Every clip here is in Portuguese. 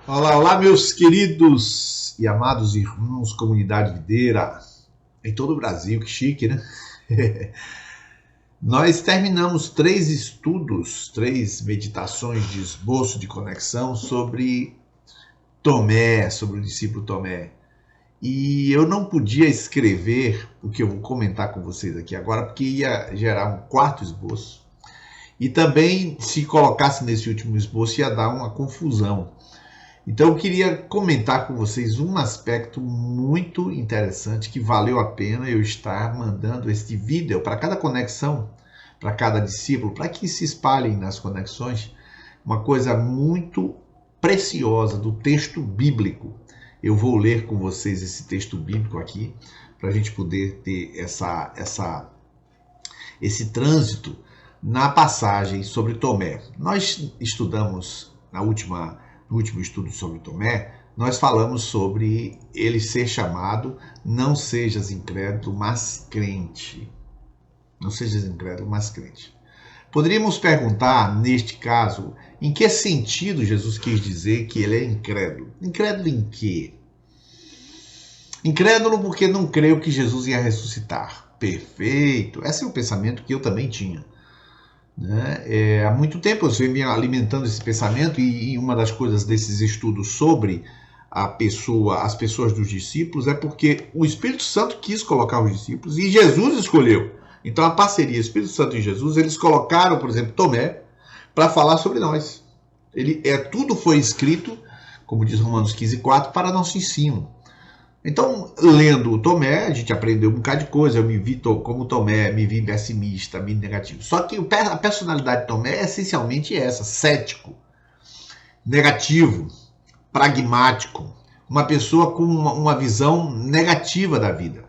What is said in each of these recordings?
Olá, olá, meus queridos e amados irmãos, comunidade videira, em todo o Brasil, que chique, né? Nós terminamos 3 estudos, 3 meditações de esboço de conexão sobre Tomé, sobre o discípulo Tomé. E eu não podia escrever o que eu vou comentar com vocês aqui agora, porque ia gerar um quarto esboço. E também, se colocasse nesse último esboço, ia dar uma confusão. Então eu queria comentar com vocês um aspecto muito interessante que valeu a pena eu estar mandando este vídeo para cada conexão, para cada discípulo, para que se espalhem nas conexões, uma coisa muito preciosa do texto bíblico. Eu vou ler com vocês esse texto bíblico aqui, para a gente poder ter esse trânsito na passagem sobre Tomé. Nós estudamos no último estudo sobre Tomé, nós falamos sobre ele ser chamado não sejas incrédulo, mas crente. Não sejas incrédulo, mas crente. Poderíamos perguntar, neste caso, em que sentido Jesus quis dizer que ele é incrédulo? Incrédulo em quê? Incrédulo porque não creu que Jesus ia ressuscitar. Perfeito. Esse é o pensamento que eu também tinha. Há muito tempo eu venho alimentando esse pensamento e uma das coisas desses estudos sobre as pessoas dos discípulos é porque o Espírito Santo quis colocar os discípulos e Jesus escolheu. Então a parceria Espírito Santo e Jesus, eles colocaram, por exemplo, Tomé para falar sobre nós. Tudo foi escrito, como diz Romanos 15:4, para nosso ensino. Então, lendo o Tomé, a gente aprendeu um bocado de coisa. Eu me vi como Tomé, me vi pessimista, me vi negativo. Só que a personalidade de Tomé é essencialmente essa: cético, negativo, pragmático, uma pessoa com uma visão negativa da vida.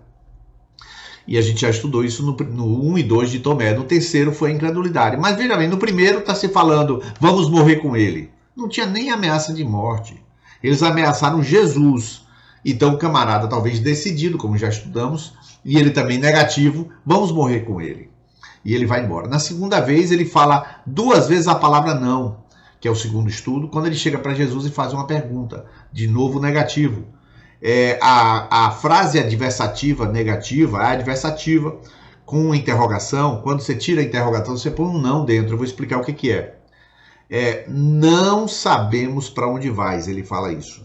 E a gente já estudou isso no 1 e 2 de Tomé. No terceiro foi a incredulidade. Mas veja bem, no primeiro está se falando, vamos morrer com ele. Não tinha nem ameaça de morte. Eles ameaçaram Jesus. Então o camarada talvez decidido, como já estudamos, e ele também negativo, vamos morrer com ele. E ele vai embora. Na segunda vez ele fala 2 vezes a palavra não, que é o segundo estudo, quando ele chega para Jesus e faz uma pergunta, de novo negativo. A frase adversativa negativa é adversativa com interrogação. Quando você tira a interrogação, você põe um não dentro. Eu vou explicar o que é. Não sabemos para onde vais, ele fala isso.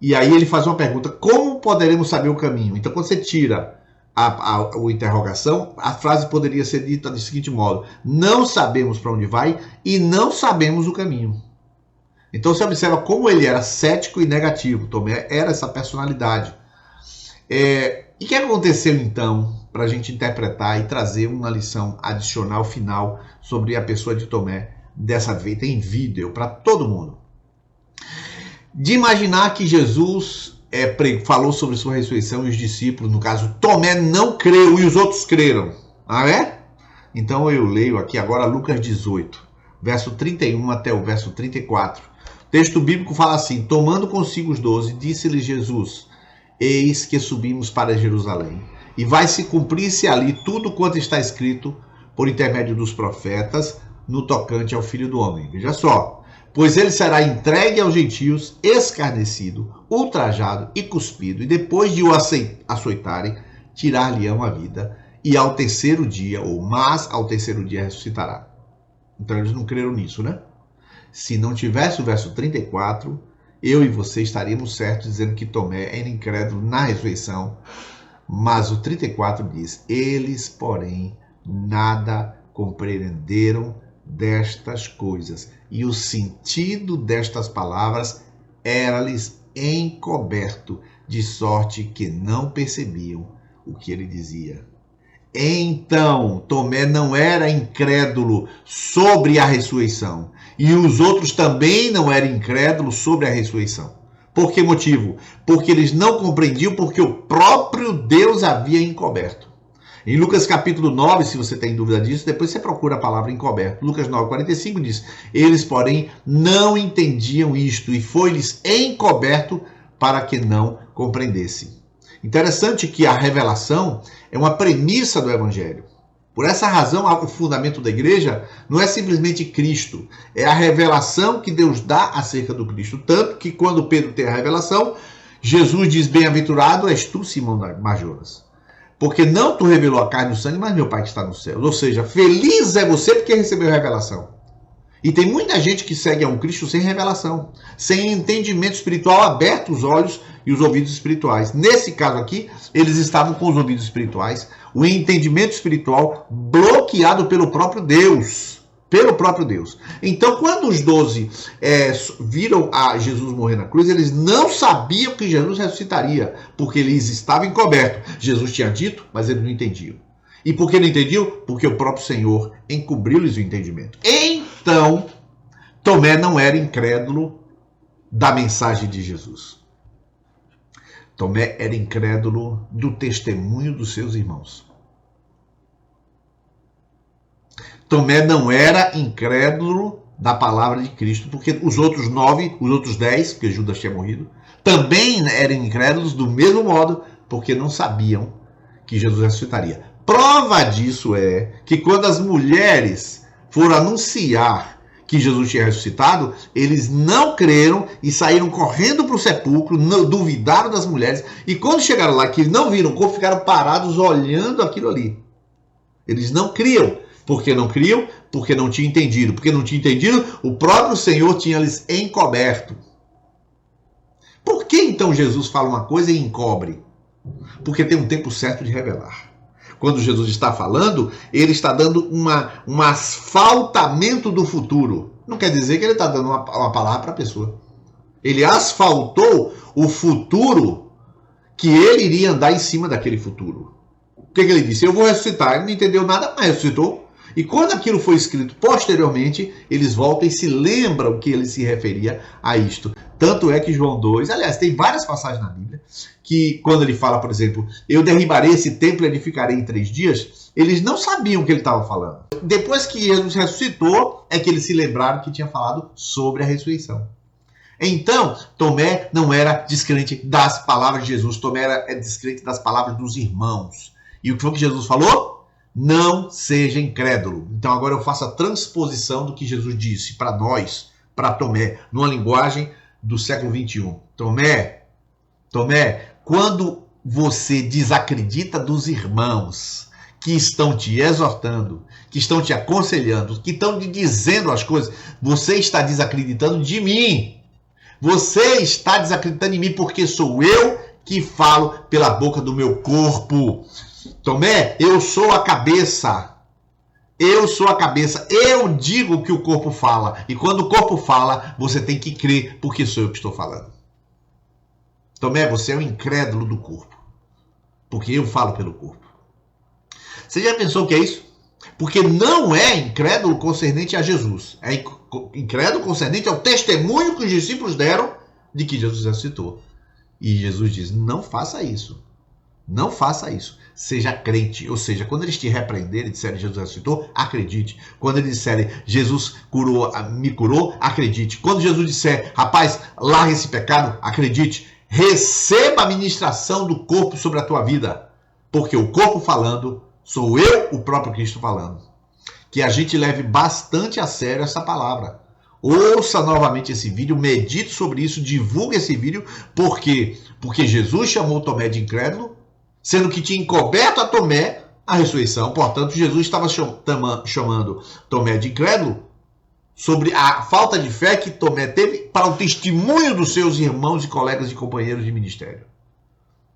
E aí ele faz uma pergunta, como poderemos saber o caminho? Então quando você tira a interrogação, a frase poderia ser dita do seguinte modo: não sabemos para onde vai e não sabemos o caminho. Então você observa como ele era cético e negativo. Tomé era essa personalidade. E o que aconteceu então, para a gente interpretar e trazer uma lição adicional final sobre a pessoa de Tomé, dessa vez em vídeo para todo mundo? De imaginar que Jesus falou sobre sua ressurreição e os discípulos, no caso, Tomé não creu e os outros creram. Ah, é? Então eu leio aqui agora Lucas 18, verso 31 até o verso 34. O texto bíblico fala assim: tomando consigo os 12, disse-lhe Jesus, eis que subimos para Jerusalém, e vai se cumprir-se ali tudo quanto está escrito por intermédio dos profetas no tocante ao Filho do Homem. Veja só. Pois ele será entregue aos gentios, escarnecido, ultrajado e cuspido, e depois de o açoitarem, tirar-lhe-ão a vida, e ao terceiro dia ressuscitará. Então eles não creram nisso, né? Se não tivesse o verso 34, eu e você estaríamos certos dizendo que Tomé era incrédulo na ressurreição. Mas o 34 diz, eles, porém, nada compreenderam destas coisas, e o sentido destas palavras era-lhes encoberto, de sorte que não percebiam o que ele dizia. Então, Tomé não era incrédulo sobre a ressurreição, e os outros também não eram incrédulos sobre a ressurreição. Por que motivo? Porque eles não compreendiam, porque o próprio Deus havia encoberto. Em Lucas capítulo 9, se você tem dúvida disso, depois você procura a palavra encoberto. Lucas 9:45 diz, eles, porém, não entendiam isto, e foi-lhes encoberto para que não compreendessem. Interessante que a revelação é uma premissa do Evangelho. Por essa razão, o fundamento da igreja não é simplesmente Cristo, é a revelação que Deus dá acerca do Cristo. Tanto que quando Pedro tem a revelação, Jesus diz: bem-aventurado és tu, Simão Majoras, porque não tu revelou a carne e o sangue, mas meu Pai que está no céu. Ou seja, feliz é você porque recebeu a revelação. E tem muita gente que segue a um Cristo sem revelação, sem entendimento espiritual, aberto os olhos e os ouvidos espirituais. Nesse caso aqui, eles estavam com os ouvidos espirituais, o entendimento espiritual bloqueado pelo próprio Deus. Pelo próprio Deus. Então, quando os 12 viram a Jesus morrer na cruz, eles não sabiam que Jesus ressuscitaria, porque eles estavam encobertos. Jesus tinha dito, mas eles não entendiam. E por que não entendiam? Porque o próprio Senhor encobriu-lhes o entendimento. Então, Tomé não era incrédulo da mensagem de Jesus. Tomé era incrédulo do testemunho dos seus irmãos. Tomé não era incrédulo da palavra de Cristo, porque os outros 9, os outros 10, porque Judas tinha morrido, também eram incrédulos do mesmo modo, porque não sabiam que Jesus ressuscitaria. Prova disso é que quando as mulheres foram anunciar que Jesus tinha ressuscitado, eles não creram e saíram correndo para o sepulcro, duvidaram das mulheres, e quando chegaram lá, que não viram o corpo, ficaram parados olhando aquilo ali. Eles não criam. Por que não criam? Porque não tinham entendido. Porque não tinham entendido, o próprio Senhor tinha lhes encoberto. Por que então Jesus fala uma coisa e encobre? Porque tem um tempo certo de revelar. Quando Jesus está falando, ele está dando um asfaltamento do futuro. Não quer dizer que ele está dando uma palavra para a pessoa. Ele asfaltou o futuro que ele iria andar em cima daquele futuro. O que ele disse? Eu vou ressuscitar. Ele não entendeu nada, mas ressuscitou. E quando aquilo foi escrito posteriormente, eles voltam e se lembram que ele se referia a isto. Tanto é que João 2, aliás, tem várias passagens na Bíblia, que quando ele fala, por exemplo, eu derribarei esse templo e edificarei em 3 dias, eles não sabiam o que ele estava falando. Depois que Jesus ressuscitou, é que eles se lembraram que tinha falado sobre a ressurreição. Então, Tomé não era descrente das palavras de Jesus, Tomé era descrente das palavras dos irmãos. E o que foi que Jesus falou? Não seja incrédulo. Então agora eu faço a transposição do que Jesus disse para nós, para Tomé, numa linguagem do século 21. Tomé, quando você desacredita dos irmãos que estão te exortando, que estão te aconselhando, que estão te dizendo as coisas, você está desacreditando de mim. Você está desacreditando de mim porque sou eu que falo pela boca do meu corpo. Tomé, eu sou a cabeça. Eu sou a cabeça. Eu digo o que o corpo fala. E quando o corpo fala, você tem que crer, porque sou eu que estou falando. Tomé, você é o incrédulo do corpo. Porque eu falo pelo corpo. Você já pensou o que é isso? Porque não é incrédulo concernente a Jesus. É incrédulo concernente ao testemunho que os discípulos deram de que Jesus ressuscitou. E Jesus diz, não faça isso. Não faça isso. Seja crente. Ou seja, quando eles te repreenderem e disserem Jesus ressuscitou, acredite. Quando eles disserem Jesus me curou, acredite. Quando Jesus disser, rapaz, larga esse pecado, acredite. Receba a ministração do corpo sobre a tua vida. Porque o corpo falando, sou eu, o próprio Cristo falando. Que a gente leve bastante a sério essa palavra. Ouça novamente esse vídeo, medite sobre isso, divulgue esse vídeo. Por quê? Porque Jesus chamou Tomé de incrédulo, sendo que tinha encoberto a Tomé a ressurreição. Portanto, Jesus estava chamando Tomé de incrédulo sobre a falta de fé que Tomé teve para o testemunho dos seus irmãos e colegas e companheiros de ministério.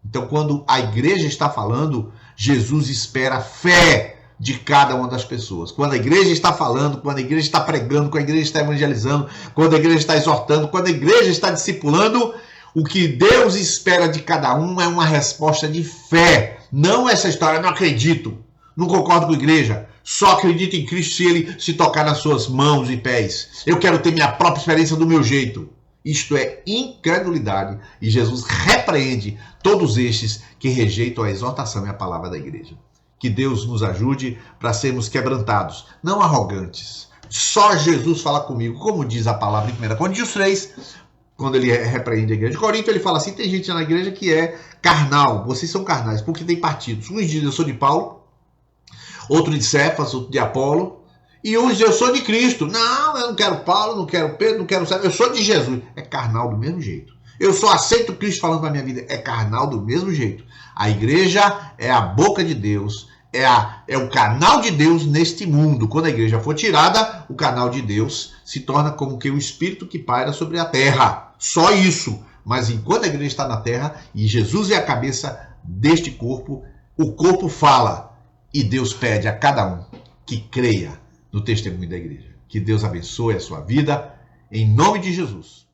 Então, quando a igreja está falando, Jesus espera fé de cada uma das pessoas. Quando a igreja está falando, quando a igreja está pregando, quando a igreja está evangelizando, quando a igreja está exortando, quando a igreja está discipulando, o que Deus espera de cada um é uma resposta de fé. Não essa história, não acredito, não concordo com a igreja, só acredito em Cristo se ele se tocar nas suas mãos e pés. Eu quero ter minha própria experiência do meu jeito. Isto é incredulidade. E Jesus repreende todos estes que rejeitam a exortação e a palavra da igreja. Que Deus nos ajude para sermos quebrantados, não arrogantes. Só Jesus fala comigo, como diz a palavra em 1 Coríntios 3, quando ele repreende a igreja de Corinto, ele fala assim, tem gente na igreja que é carnal, vocês são carnais, porque tem partidos. Uns dizem eu sou de Paulo, outro de Cefas, outro de Apolo, e uns eu sou de Cristo. Não, eu não quero Paulo, não quero Pedro, não quero Cefas, eu sou de Jesus. É carnal do mesmo jeito. Eu só aceito Cristo falando na minha vida. É carnal do mesmo jeito. A igreja é a boca de Deus, é o canal de Deus neste mundo. Quando a igreja for tirada, o canal de Deus se torna como que o Espírito que paira sobre a terra. Só isso. Mas enquanto a igreja está na terra e Jesus é a cabeça deste corpo, o corpo fala e Deus pede a cada um que creia no testemunho da igreja. Que Deus abençoe a sua vida, em nome de Jesus.